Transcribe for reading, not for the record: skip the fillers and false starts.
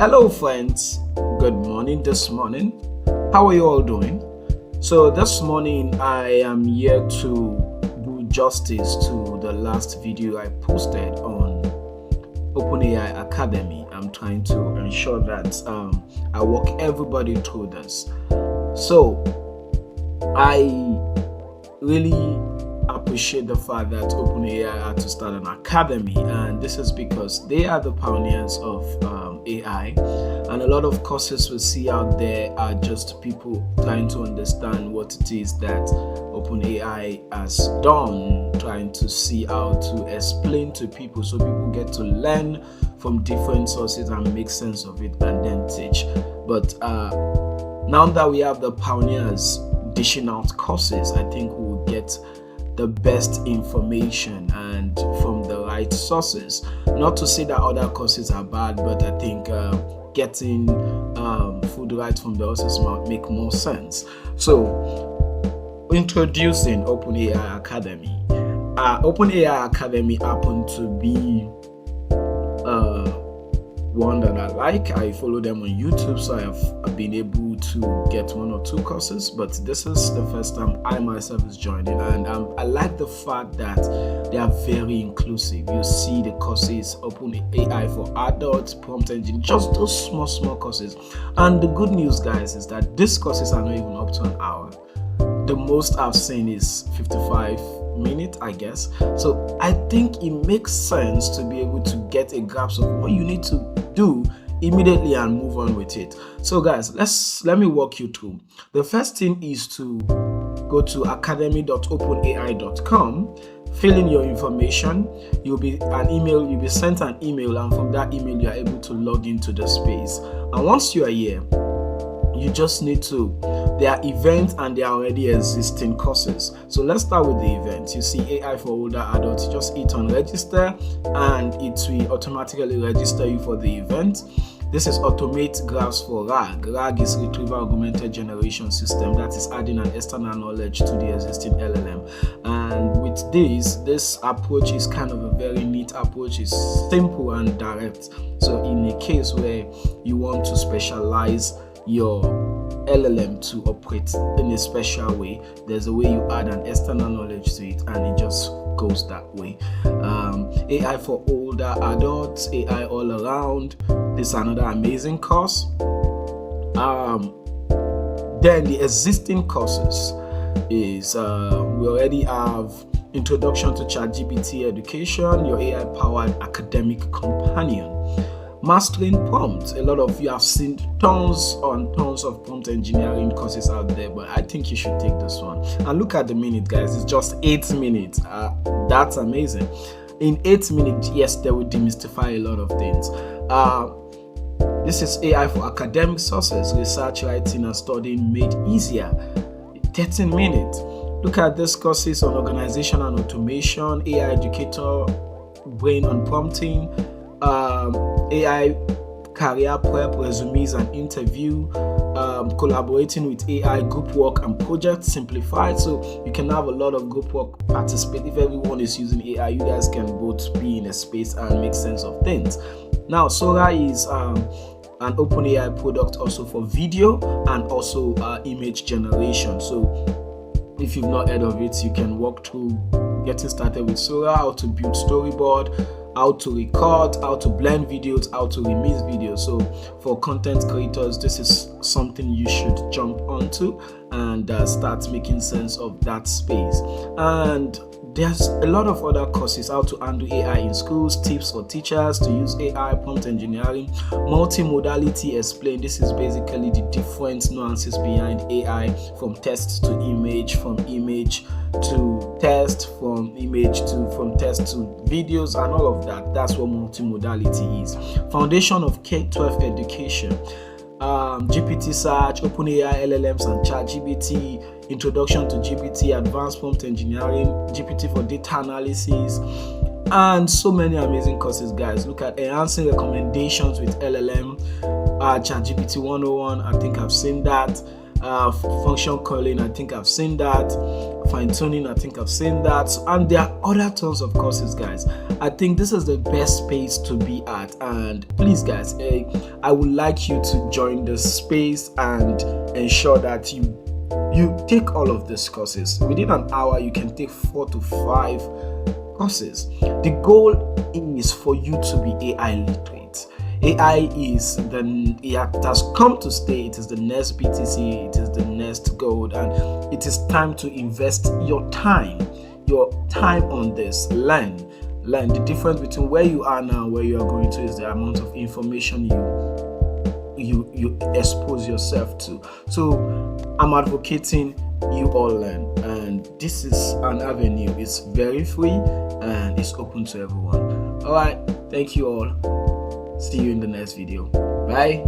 Hello, friends. Good morning this morning. How are you all doing? So, this morning I am here to do justice to the last video I posted on OpenAI Academy. I'm trying to ensure that I walk everybody through this. So, I really appreciate the fact that OpenAI had to start an academy, and this is because they are the pioneers of AI, and a lot of courses we see out there are just people trying to understand what it is that OpenAI has done, trying to see how to explain to people so people get to learn from different sources and make sense of it and then teach. But now that we have the pioneers dishing out courses, I think we'll get the best information and from the right sources. Not to say that other courses are bad, but I think getting food right from the sources might make more sense. So, introducing OpenAI Academy. OpenAI Academy happened to be one that I like. I follow them on YouTube, so I've been able to get one or two courses, but this is the first time I myself is joining, and I like the fact that they are very inclusive. You see the courses, OpenAI for adults, prompt engine, just those small courses. And the good news, guys, is that these courses are not even up to an hour. The most I've seen is 55 minutes, I guess. So I think it makes sense to be able to get a grasp of what you need to do immediately and move on with it. So guys, let me walk you through. The first thing is to go to academy.openai.com, fill in your information. You'll be sent an email, and from that email you are able to log into the space. And once you are here, you just need to, there are events and there are already existing courses. So let's start with the events. You see AI for older adults, you just hit on register and it will automatically register you for the event. This is automate graphs for RAG. RAG is retrieval augmented generation system, that is adding an external knowledge to the existing LLM. And with this approach is kind of a very neat approach. It's simple and direct. So in a case where you want to specialize your LLM to operate in a special way, there's a way you add an external knowledge to it and it just goes that way. AI for older adults, AI all around, this is another amazing course. Then the existing courses is we already have Introduction to ChatGPT Education, your AI powered academic companion. Mastering prompts. A lot of you have seen tons of prompt engineering courses out there, but I think you should take this one. And look at the minute, guys, it's just 8 minutes. That's amazing. In 8 minutes, yes, they will demystify a lot of things. This is AI for academic sources, research, writing, and studying made easier. 13 minutes. Look at these courses on organization and automation, AI educator, brain on prompting, AI career prep, resumes and interview, collaborating with AI, group work and project simplified. So you can have a lot of group work, participate. If everyone is using AI, you guys can both be in a space and make sense of things. Now, Sora is an OpenAI product also for video and also image generation. So if you've not heard of it, you can walk through getting started with Sora, how to build storyboard, how to record, how to blend videos, how to remix videos. So for content creators, this is something you should jump onto and start making sense of that space. And there's a lot of other courses, how to handle AI in schools, tips for teachers to use AI, prompt engineering, multimodality explained. This is basically the different nuances behind AI, from text to image, from image to text, from text to videos, and all of that. That's what multimodality is. Foundation of K-12 education. GPT search, OpenAI LLMs and ChatGPT, Introduction to GPT, Advanced Prompt Engineering, GPT for data analysis, and so many amazing courses, guys. Look at enhancing recommendations with LLM, ChatGPT 101. I think I've seen that. function calling, I think I've seen that. Fine tuning, I think I've seen that. And there are other tons of courses, guys. I think this is the best space to be at. And please, guys, I would like you to join this space and ensure that you take all of these courses. Within an hour, you can take 4 to 5 courses. The goal is for you to be AI literate. AI it has come to stay. It is the next BTC, it is the next gold, and it is time to invest your time on this. Learn. The difference between where you are now and where you are going to is the amount of information you expose yourself to. So I'm advocating you all learn, and this is an avenue. It's very free and it's open to everyone. All right, thank you all. See you in the next video. Bye.